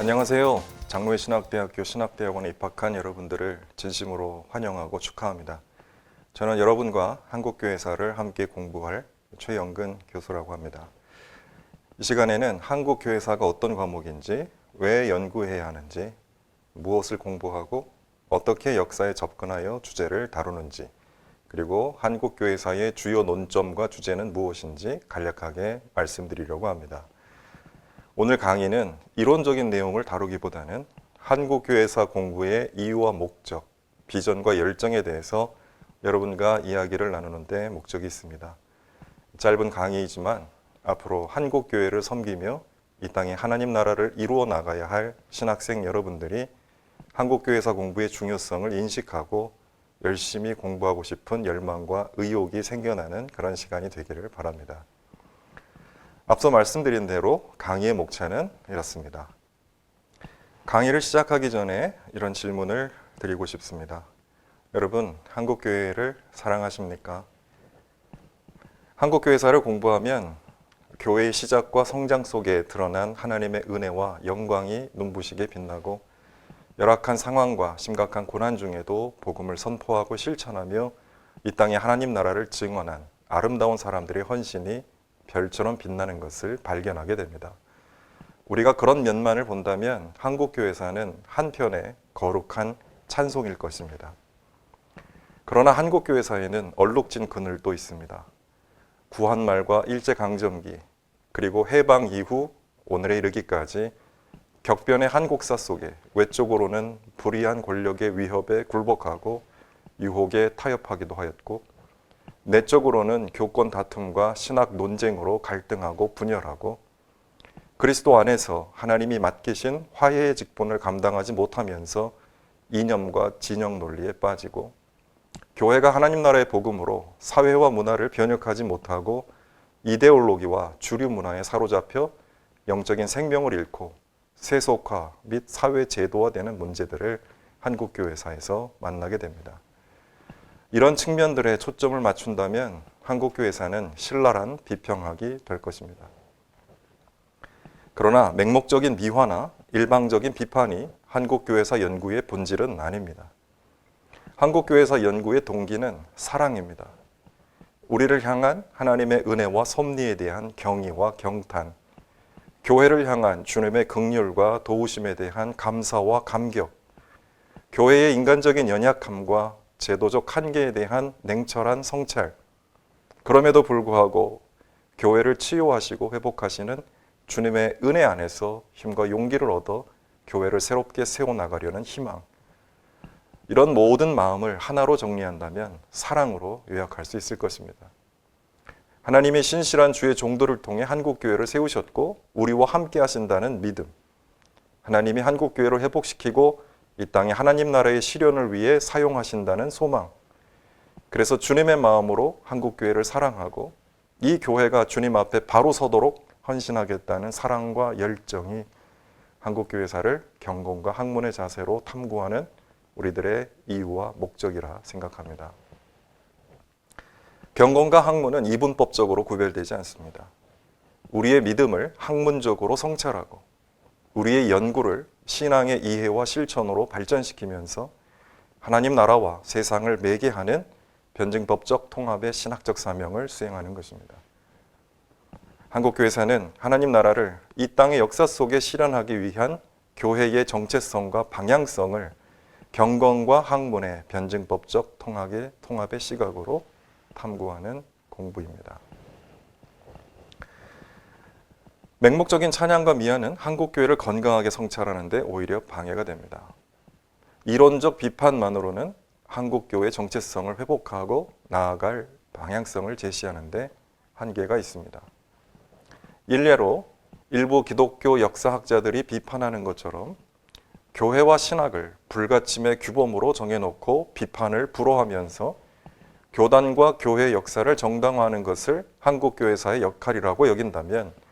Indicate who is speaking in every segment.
Speaker 1: 안녕하세요. 장로회 신학대학교 신학대학원에 입학한 여러분들을 진심으로 환영하고 축하합니다. 저는 여러분과 한국교회사를 함께 공부할 최영근 교수라고 합니다. 이 시간에는 한국교회사가 어떤 과목인지, 왜 연구해야 하는지, 무엇을 공부하고 어떻게 역사에 접근하여 주제를 다루는지, 그리고 한국교회사의 주요 논점과 주제는 무엇인지 간략하게 말씀드리려고 합니다. 오늘 강의는 이론적인 내용을 다루기보다는 한국교회사 공부의 이유와 목적, 비전과 열정에 대해서 여러분과 이야기를 나누는 데 목적이 있습니다. 짧은 강의이지만 앞으로 한국교회를 섬기며 이 땅에 하나님 나라를 이루어 나가야 할 신학생 여러분들이 한국교회사 공부의 중요성을 인식하고 열심히 공부하고 싶은 열망과 의욕이 생겨나는 그런 시간이 되기를 바랍니다. 앞서 말씀드린 대로 강의의 목차는 이렇습니다. 강의를 시작하기 전에 이런 질문을 드리고 싶습니다. 여러분, 한국교회를 사랑하십니까? 한국교회사를 공부하면 교회의 시작과 성장 속에 드러난 하나님의 은혜와 영광이 눈부시게 빛나고 열악한 상황과 심각한 고난 중에도 복음을 선포하고 실천하며 이 땅에 하나님 나라를 증언한 아름다운 사람들의 헌신이 별처럼 빛나는 것을 발견하게 됩니다. 우리가 그런 면만을 본다면 한국교회사는 한편의 거룩한 찬송일 것입니다. 그러나 한국교회사에는 얼룩진 그늘도 있습니다. 구한말과 일제강점기 그리고 해방 이후 오늘에 이르기까지 격변의 한국사 속에 외적으로는 불의한 권력의 위협에 굴복하고 유혹에 타협하기도 하였고 내적으로는 교권 다툼과 신학 논쟁으로 갈등하고 분열하고 그리스도 안에서 하나님이 맡기신 화해의 직분을 감당하지 못하면서 이념과 진영 논리에 빠지고 교회가 하나님 나라의 복음으로 사회와 문화를 변혁하지 못하고 이데올로기와 주류 문화에 사로잡혀 영적인 생명을 잃고 세속화 및 사회 제도화되는 문제들을 한국교회사에서 만나게 됩니다. 이런 측면들에 초점을 맞춘다면 한국교회사는 신랄한 비평학이 될 것입니다. 그러나 맹목적인 미화나 일방적인 비판이 한국교회사 연구의 본질은 아닙니다. 한국교회사 연구의 동기는 사랑입니다. 우리를 향한 하나님의 은혜와 섭리에 대한 경의와 경탄, 교회를 향한 주님의 긍휼과 도우심에 대한 감사와 감격, 교회의 인간적인 연약함과 제도적 한계에 대한 냉철한 성찰, 그럼에도 불구하고 교회를 치유하시고 회복하시는 주님의 은혜 안에서 힘과 용기를 얻어 교회를 새롭게 세워나가려는 희망, 이런 모든 마음을 하나로 정리한다면 사랑으로 요약할 수 있을 것입니다. 하나님이 신실한 주의 종도를 통해 한국교회를 세우셨고 우리와 함께 하신다는 믿음, 하나님이 한국교회를 회복시키고 이 땅에 하나님 나라의 실현을 위해 사용하신다는 소망, 그래서 주님의 마음으로 한국교회를 사랑하고 이 교회가 주님 앞에 바로 서도록 헌신하겠다는 사랑과 열정이 한국교회사를 경건과 학문의 자세로 탐구하는 우리들의 이유와 목적이라 생각합니다. 경건과 학문은 이분법적으로 구별되지 않습니다. 우리의 믿음을 학문적으로 성찰하고 우리의 연구를 신앙의 이해와 실천으로 발전시키면서 하나님 나라와 세상을 매개하는 변증법적 통합의 신학적 사명을 수행하는 것입니다. 한국교회사는 하나님 나라를 이 땅의 역사 속에 실현하기 위한 교회의 정체성과 방향성을 경건과 학문의 변증법적 통합의 시각으로 탐구하는 공부입니다. 맹목적인 찬양과 미화는 한국교회를 건강하게 성찰하는 데 오히려 방해가 됩니다. 이론적 비판만으로는 한국교회의 정체성을 회복하고 나아갈 방향성을 제시하는 데 한계가 있습니다. 일례로 일부 기독교 역사학자들이 비판하는 것처럼 교회와 신학을 불가침의 규범으로 정해놓고 비판을 불허하면서 교단과 교회의 역사를 정당화하는 것을 한국교회사의 역할이라고 여긴다면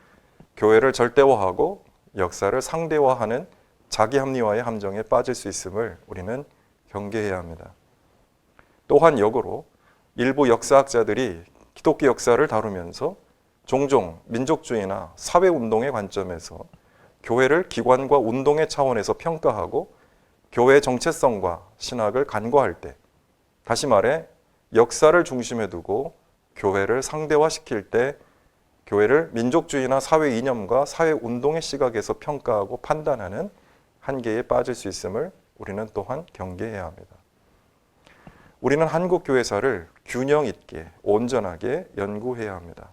Speaker 1: 교회를 절대화하고 역사를 상대화하는 자기 합리화의 함정에 빠질 수 있음을 우리는 경계해야 합니다. 또한 역으로 일부 역사학자들이 기독교 역사를 다루면서 종종 민족주의나 사회운동의 관점에서 교회를 기관과 운동의 차원에서 평가하고 교회의 정체성과 신학을 간과할 때, 다시 말해 역사를 중심에 두고 교회를 상대화시킬 때 교회를 민족주의나 사회 이념과 사회 운동의 시각에서 평가하고 판단하는 한계에 빠질 수 있음을 우리는 또한 경계해야 합니다. 우리는 한국 교회사를 균형 있게 온전하게 연구해야 합니다.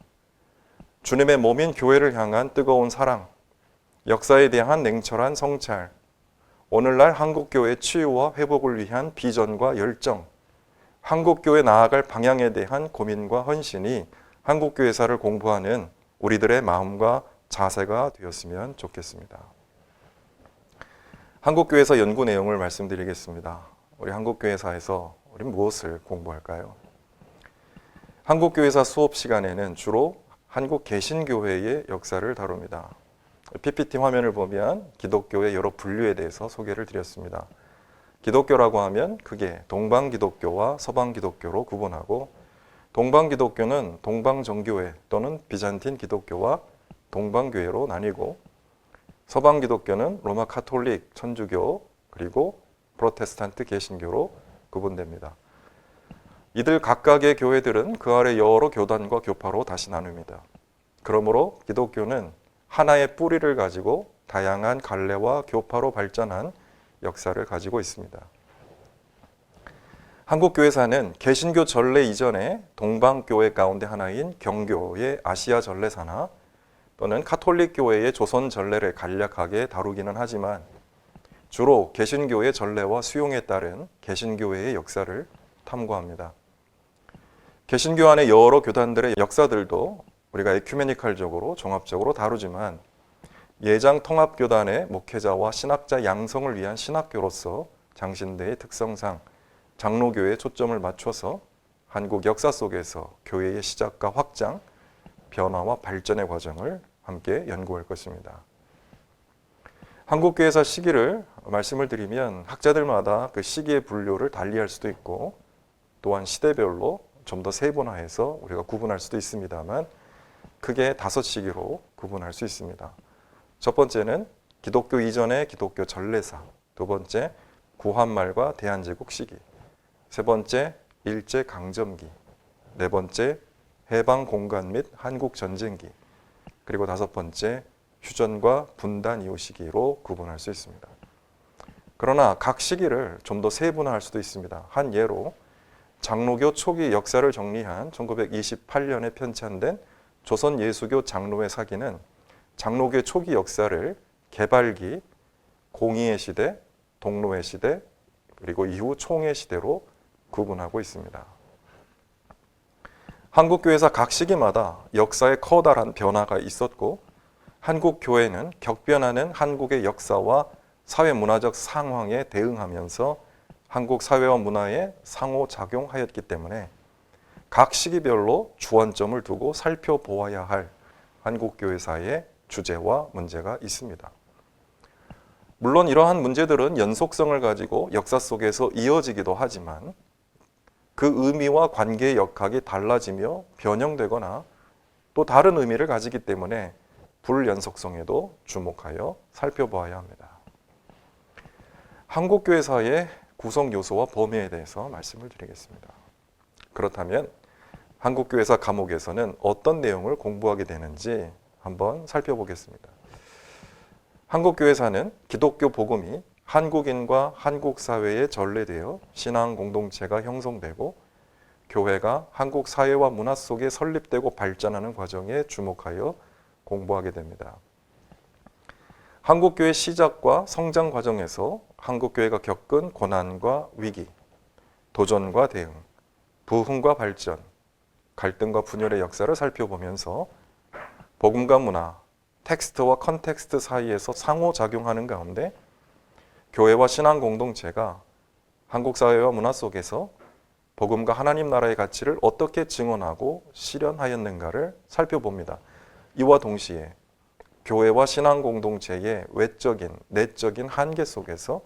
Speaker 1: 주님의 몸인 교회를 향한 뜨거운 사랑, 역사에 대한 냉철한 성찰, 오늘날 한국교회의 치유와 회복을 위한 비전과 열정, 한국교회 나아갈 방향에 대한 고민과 헌신이 한국교회사를 공부하는 우리들의 마음과 자세가 되었으면 좋겠습니다. 한국교회사 연구 내용을 말씀드리겠습니다. 우리 한국교회사에서 우리 무엇을 공부할까요? 한국교회사 수업 시간에는 주로 한국 개신교회의 역사를 다룹니다. PPT 화면을 보면 기독교의 여러 분류에 대해서 소개를 드렸습니다. 기독교라고 하면 그게 동방기독교와 서방기독교로 구분하고, 동방기독교는 동방정교회 또는 비잔틴 기독교와 동방교회로 나뉘고, 서방기독교는 로마 카톨릭 천주교 그리고 프로테스탄트 개신교로 구분됩니다. 이들 각각의 교회들은 그 아래 여러 교단과 교파로 다시 나눕니다. 그러므로 기독교는 하나의 뿌리를 가지고 다양한 갈래와 교파로 발전한 역사를 가지고 있습니다. 한국교회사는 개신교 전례 이전에 동방교회 가운데 하나인 경교의 아시아 전례사나 또는 카톨릭 교회의 조선 전례를 간략하게 다루기는 하지만 주로 개신교의 전례와 수용에 따른 개신교회의 역사를 탐구합니다. 개신교 안의 여러 교단들의 역사들도 우리가 에큐메니칼적으로 종합적으로 다루지만, 예장 통합교단의 목회자와 신학자 양성을 위한 신학교로서 장신대의 특성상 장로교회에 초점을 맞춰서 한국 역사 속에서 교회의 시작과 확장, 변화와 발전의 과정을 함께 연구할 것입니다. 한국교회사 시기를 말씀을 드리면 학자들마다 그 시기의 분류를 달리할 수도 있고, 또한 시대별로 좀 더 세분화해서 우리가 구분할 수도 있습니다만 크게 5시기로 구분할 수 있습니다. 첫 번째는 기독교 이전의 기독교 전례사, 두 번째 구한말과 대한제국 시기, 세 번째 일제강점기, 네 번째 해방공간 및 한국전쟁기, 그리고 5번째 휴전과 분단 이후 시기로 구분할 수 있습니다. 그러나 각 시기를 좀 더 세분화할 수도 있습니다. 한 예로 장로교 초기 역사를 정리한 1928년에 편찬된 조선 예수교 장로의 사기는 장로교의 초기 역사를 개발기, 공의의 시대, 동로의 시대, 그리고 이후 총의 시대로 구분하고 있습니다. 한국교회사 각 시기마다 역사에 커다란 변화가 있었고, 한국교회는 격변하는 한국의 역사와 사회문화적 상황에 대응하면서 한국 사회와 문화에 상호작용하였기 때문에 각 시기별로 주안점을 두고 살펴보아야 할 한국교회사의 주제와 문제가 있습니다. 물론 이러한 문제들은 연속성을 가지고 역사 속에서 이어지기도 하지만 그 의미와 관계의 역학이 달라지며 변형되거나 또 다른 의미를 가지기 때문에 불연속성에도 주목하여 살펴보아야 합니다. 한국교회사의 구성 요소와 범위에 대해서 말씀을 드리겠습니다. 그렇다면 한국교회사 과목에서는 어떤 내용을 공부하게 되는지 한번 살펴보겠습니다. 한국교회사는 기독교 복음이 한국인과 한국 사회에 전래되어 신앙 공동체가 형성되고 교회가 한국 사회와 문화 속에 설립되고 발전하는 과정에 주목하여 공부하게 됩니다. 한국교회 시작과 성장 과정에서 한국교회가 겪은 고난과 위기, 도전과 대응, 부흥과 발전, 갈등과 분열의 역사를 살펴보면서 복음과 문화, 텍스트와 컨텍스트 사이에서 상호작용하는 가운데 교회와 신앙 공동체가 한국 사회와 문화 속에서 복음과 하나님 나라의 가치를 어떻게 증언하고 실현하였는가를 살펴봅니다. 이와 동시에 교회와 신앙 공동체의 외적인, 내적인 한계 속에서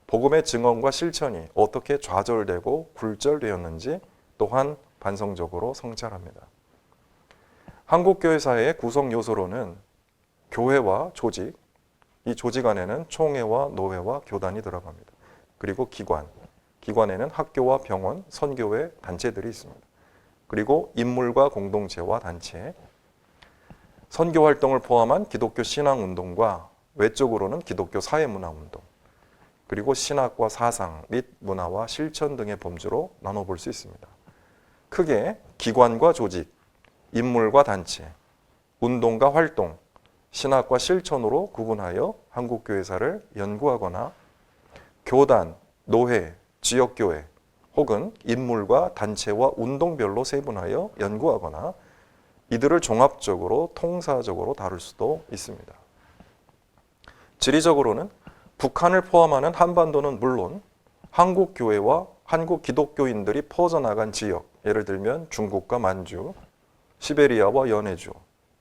Speaker 1: 복음의 증언과 실천이 어떻게 좌절되고 굴절되었는지 또한 반성적으로 성찰합니다. 한국교회사의 구성 요소로는 교회와 조직, 이 조직 안에는 총회와 노회와 교단이 들어갑니다. 그리고 기관에는 학교와 병원, 선교회, 단체들이 있습니다. 그리고 인물과 공동체와 단체, 선교 활동을 포함한 기독교 신앙운동과 외적으로는 기독교 사회문화운동, 그리고 신학과 사상 및 문화와 실천 등의 범주로 나눠볼 수 있습니다. 크게 기관과 조직, 인물과 단체, 운동과 활동, 신학과 실천으로 구분하여 한국교회사를 연구하거나 교단, 노회, 지역교회 혹은 인물과 단체와 운동별로 세분하여 연구하거나 이들을 종합적으로 통사적으로 다룰 수도 있습니다. 지리적으로는 북한을 포함하는 한반도는 물론 한국 교회와 한국 기독교인들이 퍼져나간 지역, 예를 들면 중국과 만주, 시베리아와 연해주,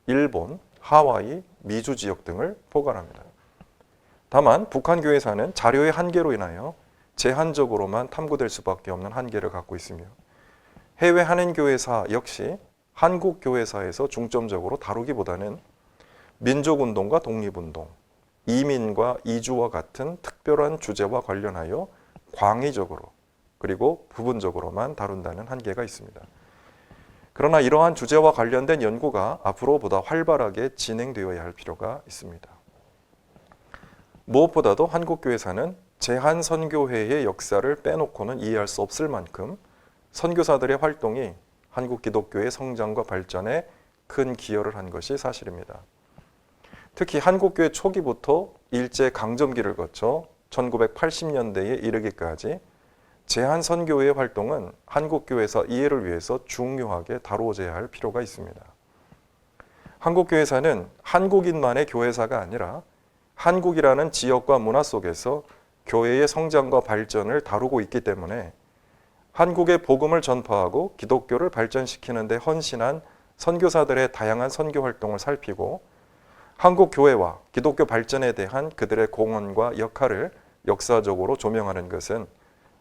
Speaker 1: 일본, 하와이, 미주 지역 등을 포괄합니다. 다만 북한 교회사는 자료의 한계로 인하여 제한적으로만 탐구될 수밖에 없는 한계를 갖고 있으며 해외 한인교회사 역시 한국 교회사에서 중점적으로 다루기보다는 민족운동과 독립운동, 이민과 이주와 같은 특별한 주제와 관련하여 광의적으로 그리고 부분적으로만 다룬다는 한계가 있습니다. 그러나 이러한 주제와 관련된 연구가 앞으로 보다 활발하게 진행되어야 할 필요가 있습니다. 무엇보다도 한국교회사는 제한선교회의 역사를 빼놓고는 이해할 수 없을 만큼 선교사들의 활동이 한국 기독교의 성장과 발전에 큰 기여를 한 것이 사실입니다. 특히 한국교회 초기부터 일제강점기를 거쳐 1980년대에 이르기까지 제한선교회의 활동은 한국교회사 이해를 위해서 중요하게 다루어져야 할 필요가 있습니다. 한국교회사는 한국인만의 교회사가 아니라 한국이라는 지역과 문화 속에서 교회의 성장과 발전을 다루고 있기 때문에 한국의 복음을 전파하고 기독교를 발전시키는 데 헌신한 선교사들의 다양한 선교 활동을 살피고 한국 교회와 기독교 발전에 대한 그들의 공헌과 역할을 역사적으로 조명하는 것은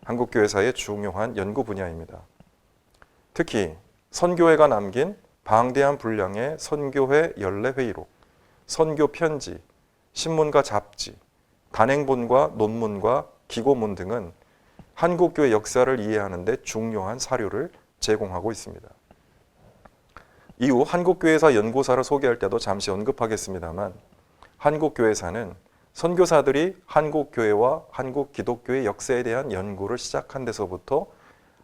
Speaker 1: 한국교회사의 중요한 연구 분야입니다. 특히 선교회가 남긴 방대한 분량의 선교회 연례회의록, 선교 편지, 신문과 잡지, 단행본과 논문과 기고문 등은 한국교회 역사를 이해하는 데 중요한 사료를 제공하고 있습니다. 이후 한국교회사 연구사를 소개할 때도 잠시 언급하겠습니다만 한국교회사는 선교사들이 한국교회와 한국 기독교의 역사에 대한 연구를 시작한 데서부터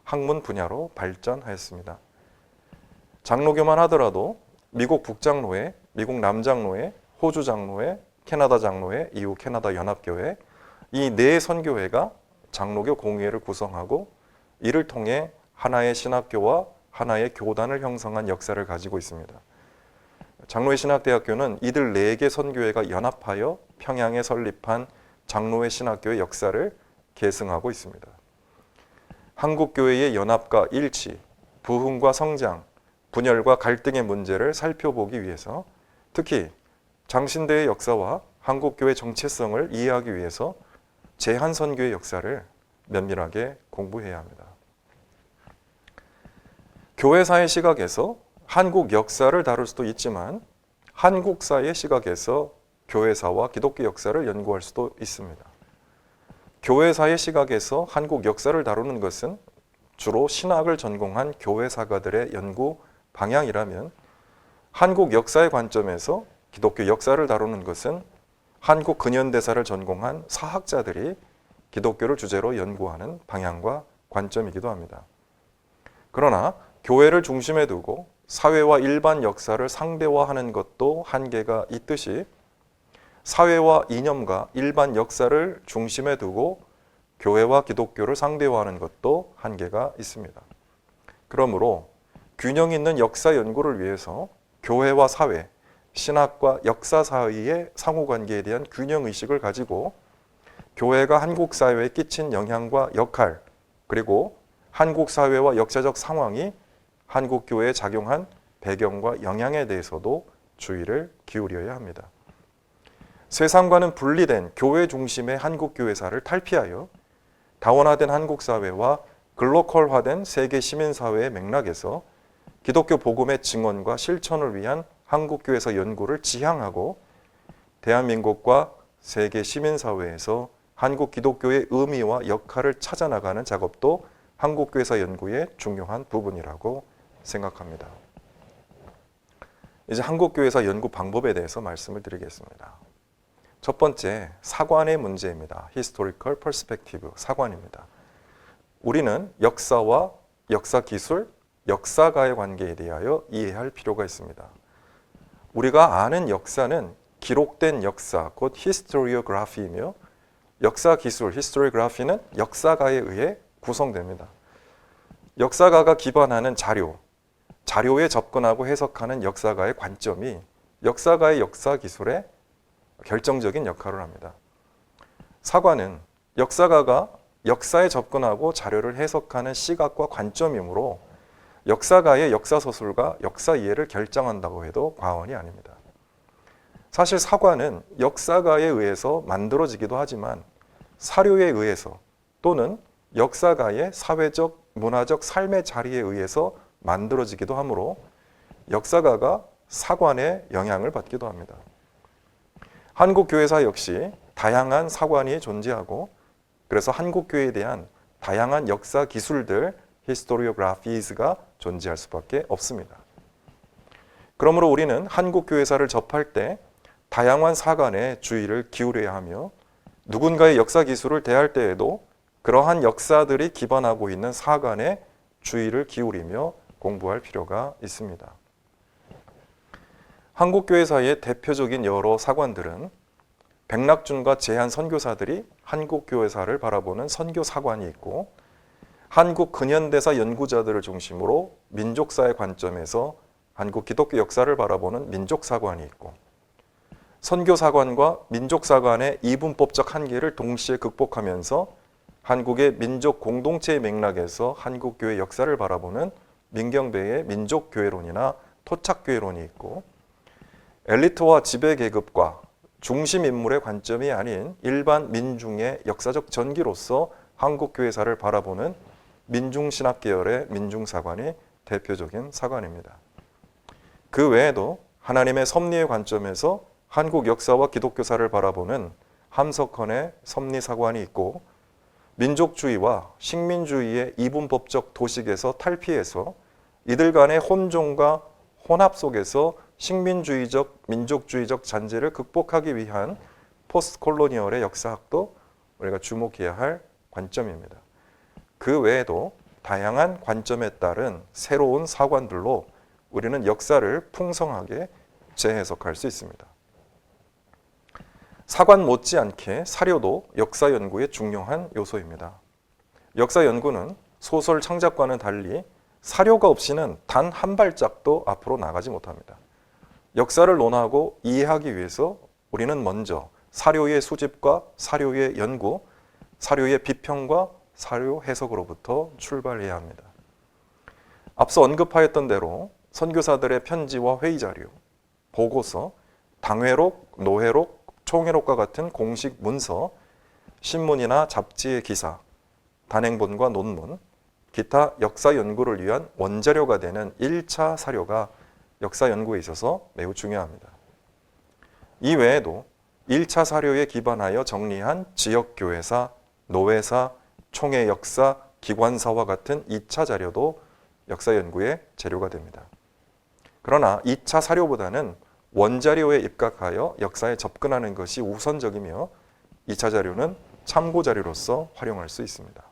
Speaker 1: 학문 분야로 발전하였습니다. 장로교만 하더라도 미국 북장로회, 미국 남장로회, 호주 장로회, 캐나다 장로회, 이후 캐나다 연합교회 이 네 선교회가 장로교 공의회를 구성하고 이를 통해 하나의 신학교와 하나의 교단을 형성한 역사를 가지고 있습니다. 장로회 신학대학교는 이들 4개 선교회가 연합하여 평양에 설립한 장로회 신학교의 역사를 계승하고 있습니다. 한국교회의 연합과 일치, 부흥과 성장, 분열과 갈등의 문제를 살펴보기 위해서 특히 장신대의 역사와 한국교회 정체성을 이해하기 위해서 제한선교의 역사를 면밀하게 공부해야 합니다. 교회사의 시각에서 한국 역사를 다룰 수도 있지만 한국사의 시각에서 교회사와 기독교 역사를 연구할 수도 있습니다. 교회사의 시각에서 한국 역사를 다루는 것은 주로 신학을 전공한 교회사가들의 연구 방향이라면 한국 역사의 관점에서 기독교 역사를 다루는 것은 한국 근현대사를 전공한 사학자들이 기독교를 주제로 연구하는 방향과 관점이기도 합니다. 그러나 교회를 중심에 두고 사회와 일반 역사를 상대화하는 것도 한계가 있듯이 사회와 이념과 일반 역사를 중심에 두고 교회와 기독교를 상대화하는 것도 한계가 있습니다. 그러므로 균형 있는 역사 연구를 위해서 교회와 사회, 신학과 역사 사이의 상호관계에 대한 균형의식을 가지고 교회가 한국 사회에 끼친 영향과 역할, 그리고 한국 사회와 역사적 상황이 한국 교회에 작용한 배경과 영향에 대해서도 주의를 기울여야 합니다. 세상과는 분리된 교회 중심의 한국 교회사를 탈피하여 다원화된 한국 사회와 글로컬화된 세계 시민 사회의 맥락에서 기독교 복음의 증언과 실천을 위한 한국 교회사 연구를 지향하고 대한민국과 세계 시민사회에서 한국 기독교의 의미와 역할을 찾아나가는 작업도 한국교회사 연구의 중요한 부분이라고 생각합니다. 이제 한국교회사 연구 방법에 대해서 말씀을 드리겠습니다. 첫 번째, 사관의 문제입니다. Historical Perspective, 사관입니다. 우리는 역사와 역사 기술, 역사가의 관계에 대하여 이해할 필요가 있습니다. 우리가 아는 역사는 기록된 역사, 곧 historiography이며 역사 기술, historiography는 역사가에 의해 구성됩니다. 역사가가 기반하는 자료에 접근하고 해석하는 역사가의 관점이 역사가의 역사 기술에 결정적인 역할을 합니다. 사관은 역사가가 역사에 접근하고 자료를 해석하는 시각과 관점이므로 역사가의 역사서술과 역사 이해를 결정한다고 해도 과언이 아닙니다. 사실 사관은 역사가에 의해서 만들어지기도 하지만 사료에 의해서 또는 역사가의 사회적, 문화적 삶의 자리에 의해서 만들어지기도 하므로 역사가가 사관의 영향을 받기도 합니다. 한국교회사 역시 다양한 사관이 존재하고 그래서 한국교회에 대한 다양한 역사 기술들, historiographies가 존재할 수밖에 없습니다. 그러므로 우리는 한국교회사를 접할 때 다양한 사관에 주의를 기울여야 하며 누군가의 역사 기술을 대할 때에도 그러한 역사들이 기반하고 있는 사관에 주의를 기울이며 공부할 필요가 있습니다. 한국교회사의 대표적인 여러 사관들은 백낙준과 제한 선교사들이 한국교회사를 바라보는 선교사관이 있고 한국 근현대사 연구자들을 중심으로 민족사의 관점에서 한국 기독교 역사를 바라보는 민족사관이 있고 선교사관과 민족사관의 이분법적 한계를 동시에 극복하면서 한국의 민족 공동체의 맥락에서 한국교회 역사를 바라보는 민경배의 민족교회론이나 토착교회론이 있고 엘리트와 지배계급과 중심 인물의 관점이 아닌 일반 민중의 역사적 전기로서 한국교회사를 바라보는 민중신학계열의 민중사관이 대표적인 사관입니다. 그 외에도 하나님의 섭리의 관점에서 한국 역사와 기독교사를 바라보는 함석헌의 섭리사관이 있고 민족주의와 식민주의의 이분법적 도식에서 탈피해서 이들 간의 혼종과 혼합 속에서 식민주의적, 민족주의적 잔재를 극복하기 위한 포스트콜로니얼의 역사학도 우리가 주목해야 할 관점입니다. 그 외에도 다양한 관점에 따른 새로운 사관들로 우리는 역사를 풍성하게 재해석할 수 있습니다. 사관 못지않게 사료도 역사 연구의 중요한 요소입니다. 역사 연구는 소설 창작과는 달리 사료가 없이는 단 한 발짝도 앞으로 나가지 못합니다. 역사를 논하고 이해하기 위해서 우리는 먼저 사료의 수집과 사료의 연구, 사료의 비평과 사료 해석으로부터 출발해야 합니다. 앞서 언급하였던 대로 선교사들의 편지와 회의 자료, 보고서, 당회록, 노회록, 총회록과 같은 공식 문서, 신문이나 잡지의 기사, 단행본과 논문, 기타 역사 연구를 위한 원자료가 되는 1차 사료가 역사 연구에 있어서 매우 중요합니다. 이 외에도 1차 사료에 기반하여 정리한 지역교회사, 노회사, 총회 역사, 기관사와 같은 2차 자료도 역사 연구의 재료가 됩니다. 그러나 2차 사료보다는 원자료에 입각하여 역사에 접근하는 것이 우선적이며 2차 자료는 참고 자료로서 활용할 수 있습니다.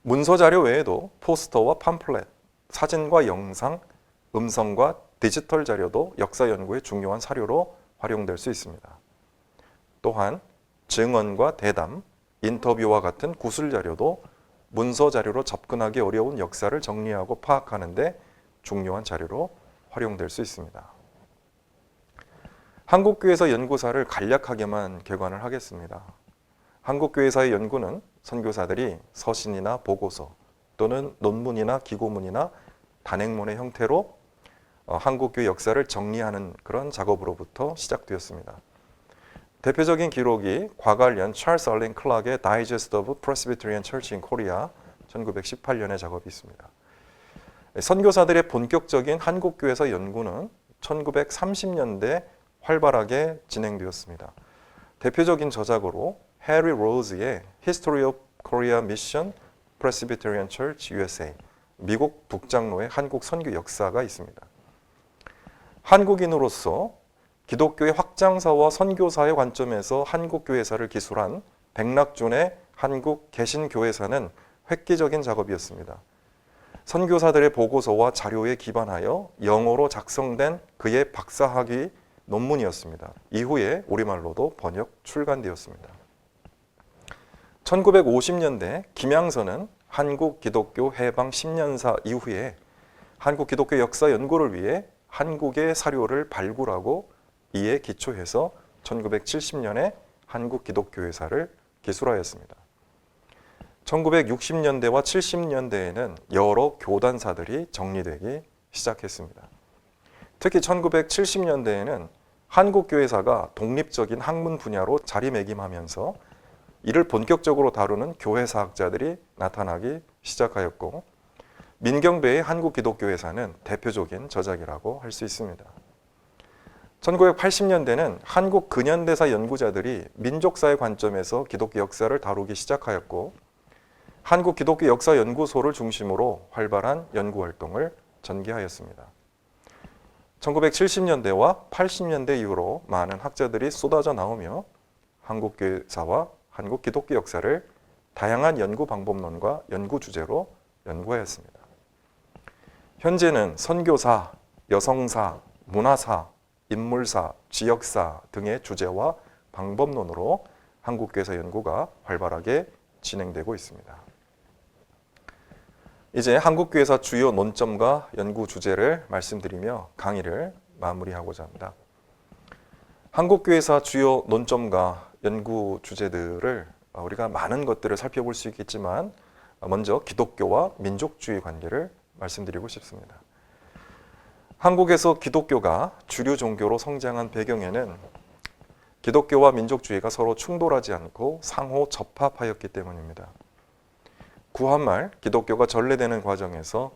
Speaker 1: 문서 자료 외에도 포스터와 팜플렛, 사진과 영상, 음성과 디지털 자료도 역사 연구의 중요한 사료로 활용될 수 있습니다. 또한 증언과 대담, 인터뷰와 같은 구술 자료도 문서 자료로 접근하기 어려운 역사를 정리하고 파악하는 데 중요한 자료로 활용될 수 있습니다. 한국교회사 연구사를 간략하게만 개관을 하겠습니다. 한국교회사의 연구는 선교사들이 서신이나 보고서 또는 논문이나 기고문이나 단행본의 형태로 한국교회 역사를 정리하는 그런 작업으로부터 시작되었습니다. 대표적인 기록이 과관련 찰스 얼린 클락의 Digest of Presbyterian Church in Korea 1918년의 작업이 있습니다. 선교사들의 본격적인 한국교회사 연구는 1930년대 활발하게 진행되었습니다. 대표적인 저작으로 해리 로즈의 History of Korea Mission Presbyterian Church USA, 미국 북장로의 한국 선교 역사가 있습니다. 한국인으로서 기독교의 확장사와 선교사의 관점에서 한국교회사를 기술한 백낙준의 한국 개신교회사는 획기적인 작업이었습니다. 선교사들의 보고서와 자료에 기반하여 영어로 작성된 그의 박사학위 논문이었습니다. 이후에 우리말로도 번역 출간되었습니다. 1950년대 김양선은 한국 기독교 해방 10년사 이후에 한국 기독교 역사 연구를 위해 한국의 사료를 발굴하고 이에 기초해서 1970년에 한국 기독교회사를 기술하였습니다. 1960년대와 70년대에는 여러 교단사들이 정리되기 시작했습니다. 특히 1970년대에는 한국교회사가 독립적인 학문 분야로 자리매김하면서 이를 본격적으로 다루는 교회사학자들이 나타나기 시작하였고, 민경배의 한국기독교회사는 대표적인 저작이라고 할 수 있습니다. 1980년대는 한국 근현대사 연구자들이 민족사의 관점에서 기독교 역사를 다루기 시작하였고, 한국기독교역사연구소를 중심으로 활발한 연구활동을 전개하였습니다. 1970년대와 80년대 이후로 많은 학자들이 쏟아져 나오며 한국교회사와 한국기독교 역사를 다양한 연구 방법론과 연구 주제로 연구하였습니다. 현재는 선교사, 여성사, 문화사, 인물사, 지역사 등의 주제와 방법론으로 한국교회사 연구가 활발하게 진행되고 있습니다. 이제 한국교회사 주요 논점과 연구 주제를 말씀드리며 강의를 마무리하고자 합니다. 한국교회사 주요 논점과 연구 주제들을 우리가 많은 것들을 살펴볼 수 있겠지만 먼저 기독교와 민족주의 관계를 말씀드리고 싶습니다. 한국에서 기독교가 주류 종교로 성장한 배경에는 기독교와 민족주의가 서로 충돌하지 않고 상호 접합하였기 때문입니다. 구한말 기독교가 전래되는 과정에서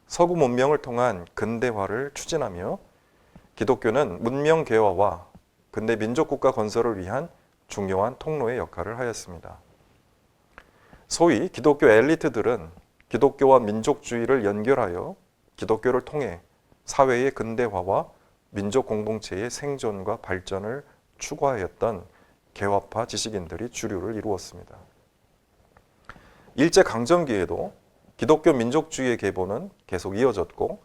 Speaker 1: 서구 문명을 통한 근대화를 추진하며 기독교는 문명 개화와 근대 민족국가 건설을 위한 중요한 통로의 역할을 하였습니다. 소위 기독교 엘리트들은 기독교와 민족주의를 연결하여 기독교를 통해 사회의 근대화와 민족 공동체의 생존과 발전을 추구하였던 개화파 지식인들이 주류를 이루었습니다. 일제강점기에도 기독교 민족주의의 계보는 계속 이어졌고,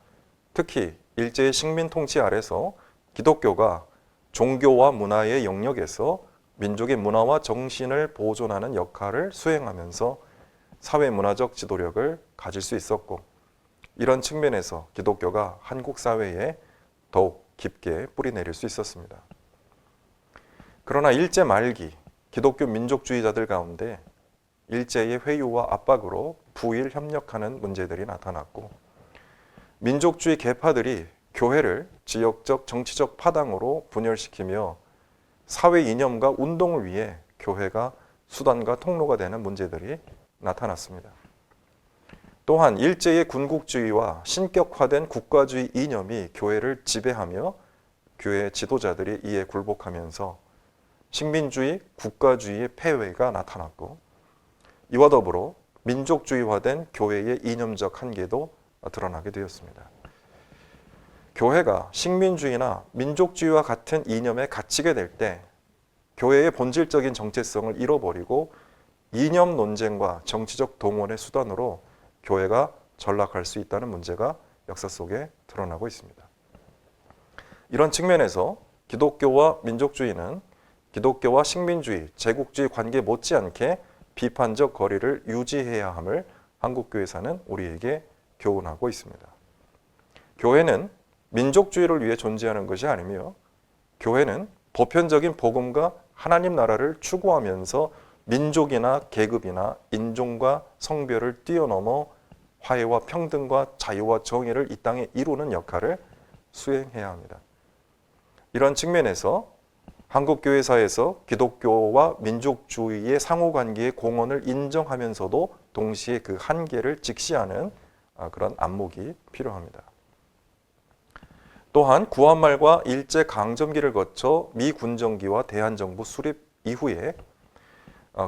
Speaker 1: 특히 일제의 식민 통치 아래서 기독교가 종교와 문화의 영역에서 민족의 문화와 정신을 보존하는 역할을 수행하면서 사회 문화적 지도력을 가질 수 있었고, 이런 측면에서 기독교가 한국 사회에 더욱 깊게 뿌리내릴 수 있었습니다. 그러나 일제 말기 기독교 민족주의자들 가운데 일제의 회유와 압박으로 부일 협력하는 문제들이 나타났고, 민족주의 계파들이 교회를 지역적 정치적 파당으로 분열시키며 사회 이념과 운동을 위해 교회가 수단과 통로가 되는 문제들이 나타났습니다. 또한 일제의 군국주의와 신격화된 국가주의 이념이 교회를 지배하며 교회 지도자들이 이에 굴복하면서 식민주의, 국가주의의 폐회가 나타났고, 이와 더불어 민족주의화된 교회의 이념적 한계도 드러나게 되었습니다. 교회가 식민주의나 민족주의와 같은 이념에 갇히게 될 때 교회의 본질적인 정체성을 잃어버리고 이념 논쟁과 정치적 동원의 수단으로 교회가 전락할 수 있다는 문제가 역사 속에 드러나고 있습니다. 이런 측면에서 기독교와 민족주의는 기독교와 식민주의, 제국주의 관계 못지않게 비판적 거리를 유지해야 함을 한국교회사는 우리에게 교훈하고 있습니다. 교회는 민족주의를 위해 존재하는 것이 아니며, 교회는 보편적인 복음과 하나님 나라를 추구하면서 민족이나 계급이나 인종과 성별을 뛰어넘어 화해와 평등과 자유와 정의를 이 땅에 이루는 역할을 수행해야 합니다. 이런 측면에서 한국교회사에서 기독교와 민족주의의 상호관계의 공헌을 인정하면서도 동시에 그 한계를 직시하는 그런 안목이 필요합니다. 또한 구한말과 일제강점기를 거쳐 미군정기와 대한정부 수립 이후에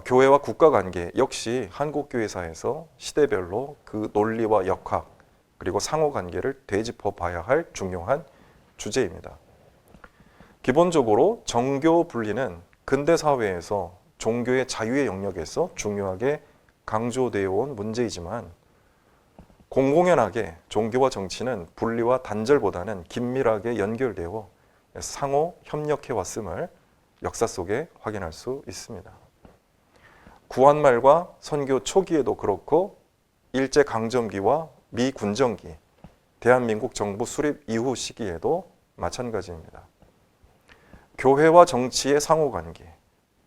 Speaker 1: 교회와 국가 관계 역시 한국교회사에서 시대별로 그 논리와 역학 그리고 상호관계를 되짚어 봐야 할 중요한 주제입니다. 기본적으로 정교 분리는 근대 사회에서 종교의 자유의 영역에서 중요하게 강조되어 온 문제이지만 공공연하게 종교와 정치는 분리와 단절보다는 긴밀하게 연결되어 상호 협력해 왔음을 역사 속에 확인할 수 있습니다. 구한말과 선교 초기에도 그렇고 일제강점기와 미군정기, 대한민국 정부 수립 이후 시기에도 마찬가지입니다. 교회와 정치의 상호관계,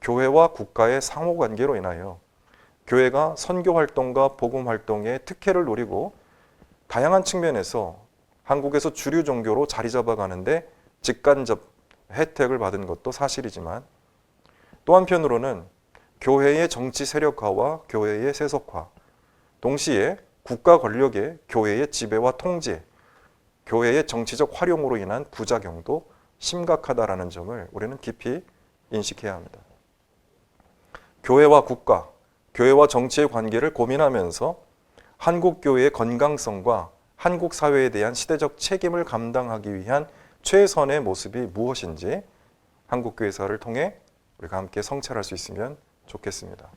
Speaker 1: 교회와 국가의 상호관계로 인하여 교회가 선교활동과 복음활동의 특혜를 노리고 다양한 측면에서 한국에서 주류 종교로 자리 잡아가는데 직간접 혜택을 받은 것도 사실이지만 또 한편으로는 교회의 정치 세력화와 교회의 세속화, 동시에 국가 권력의 교회의 지배와 통제, 교회의 정치적 활용으로 인한 부작용도 심각하다라는 점을 우리는 깊이 인식해야 합니다. 교회와 국가, 교회와 정치의 관계를 고민하면서 한국 교회의 건강성과 한국 사회에 대한 시대적 책임을 감당하기 위한 최선의 모습이 무엇인지 한국 교회사를 통해 우리가 함께 성찰할 수 있으면 좋겠습니다.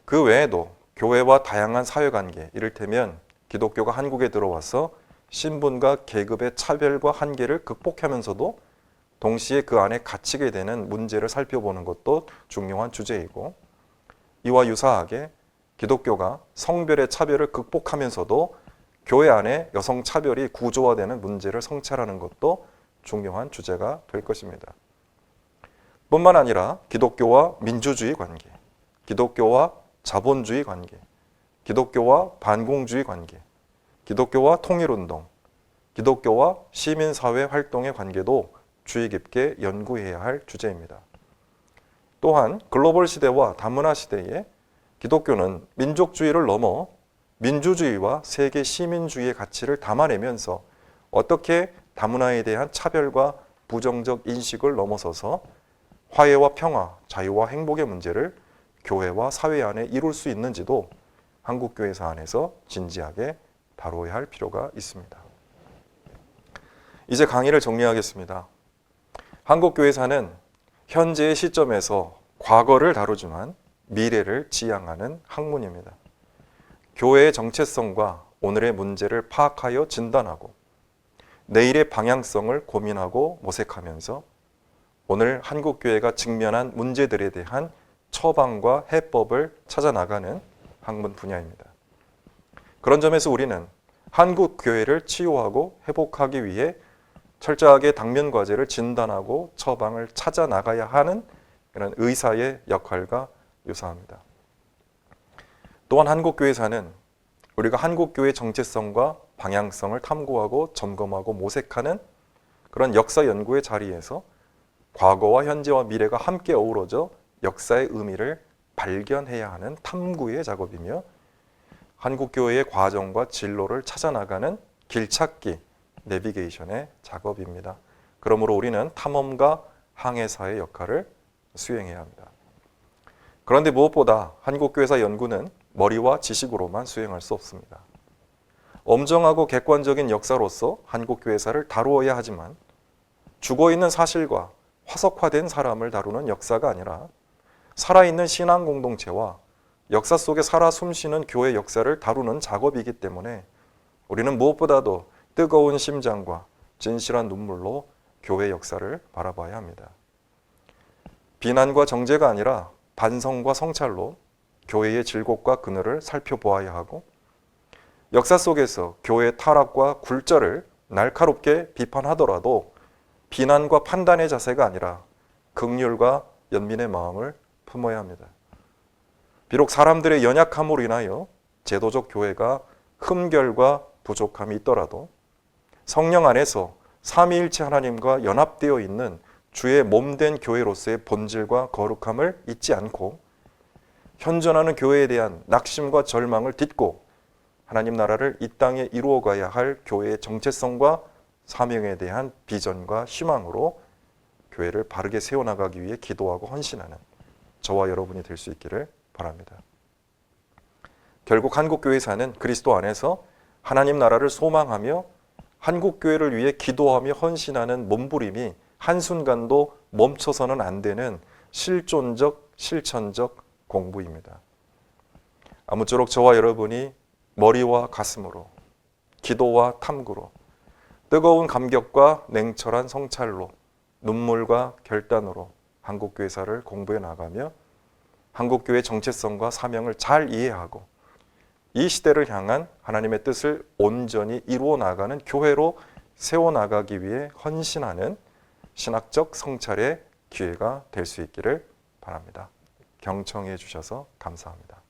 Speaker 1: 그 외에도 교회와 다양한 사회관계, 이를테면 기독교가 한국에 들어와서 신분과 계급의 차별과 한계를 극복하면서도 동시에 그 안에 갇히게 되는 문제를 살펴보는 것도 중요한 주제이고, 이와 유사하게 기독교가 성별의 차별을 극복하면서도 교회 안에 여성 차별이 구조화되는 문제를 성찰하는 것도 중요한 주제가 될 것입니다. 뿐만 아니라 기독교와 민주주의 관계, 기독교와 자본주의 관계, 기독교와 반공주의 관계, 기독교와 통일운동, 기독교와 시민사회 활동의 관계도 주의 깊게 연구해야 할 주제입니다. 또한 글로벌 시대와 다문화 시대에 기독교는 민족주의를 넘어 민주주의와 세계 시민주의의 가치를 담아내면서 어떻게 다문화에 대한 차별과 부정적 인식을 넘어서서 화해와 평화, 자유와 행복의 문제를 교회와 사회 안에 이룰 수 있는지도 한국교회사 안에서 진지하게 다뤄야 할 필요가 있습니다. 이제 강의를 정리하겠습니다. 한국교회사는 현재의 시점에서 과거를 다루지만 미래를 지향하는 학문입니다. 교회의 정체성과 오늘의 문제를 파악하여 진단하고 내일의 방향성을 고민하고 모색하면서 오늘 한국교회가 직면한 문제들에 대한 처방과 해법을 찾아 나가는 학문 분야입니다. 그런 점에서 우리는 한국교회를 치유하고 회복하기 위해 철저하게 당면 과제를 진단하고 처방을 찾아 나가야 하는 그런 의사의 역할과 유사합니다. 또한 한국교회사는 우리가 한국교회의 정체성과 방향성을 탐구하고 점검하고 모색하는 그런 역사 연구의 자리에서 과거와 현재와 미래가 함께 어우러져 역사의 의미를 발견해야 하는 탐구의 작업이며 한국교회의 과정과 진로를 찾아나가는 길찾기, 내비게이션의 작업입니다. 그러므로 우리는 탐험가 항해사의 역할을 수행해야 합니다. 그런데 무엇보다 한국교회사 연구는 머리와 지식으로만 수행할 수 없습니다. 엄정하고 객관적인 역사로서 한국교회사를 다루어야 하지만 죽어있는 사실과 화석화된 사람을 다루는 역사가 아니라 살아있는 신앙 공동체와 역사 속에 살아 숨쉬는 교회 역사를 다루는 작업이기 때문에 우리는 무엇보다도 뜨거운 심장과 진실한 눈물로 교회 역사를 바라봐야 합니다. 비난과 정죄가 아니라 반성과 성찰로 교회의 질곡과 그늘을 살펴보아야 하고 역사 속에서 교회의 타락과 굴절을 날카롭게 비판하더라도 비난과 판단의 자세가 아니라 긍휼과 연민의 마음을 품어야 합니다. 비록 사람들의 연약함으로 인하여 제도적 교회가 흠결과 부족함이 있더라도 성령 안에서 삼위일체 하나님과 연합되어 있는 주의 몸된 교회로서의 본질과 거룩함을 잊지 않고 현존하는 교회에 대한 낙심과 절망을 딛고 하나님 나라를 이 땅에 이루어가야 할 교회의 정체성과 사명에 대한 비전과 희망으로 교회를 바르게 세워나가기 위해 기도하고 헌신하는 저와 여러분이 될 수 있기를 바랍니다. 결국 한국교회사는 그리스도 안에서 하나님 나라를 소망하며 한국교회를 위해 기도하며 헌신하는 몸부림이 한순간도 멈춰서는 안 되는 실존적, 실천적 공부입니다. 아무쪼록 저와 여러분이 머리와 가슴으로, 기도와 탐구로, 뜨거운 감격과 냉철한 성찰로, 눈물과 결단으로 한국교회사를 공부해 나가며 한국교회 정체성과 사명을 잘 이해하고 이 시대를 향한 하나님의 뜻을 온전히 이루어 나가는 교회로 세워나가기 위해 헌신하는 신학적 성찰의 기회가 될 수 있기를 바랍니다. 경청해 주셔서 감사합니다.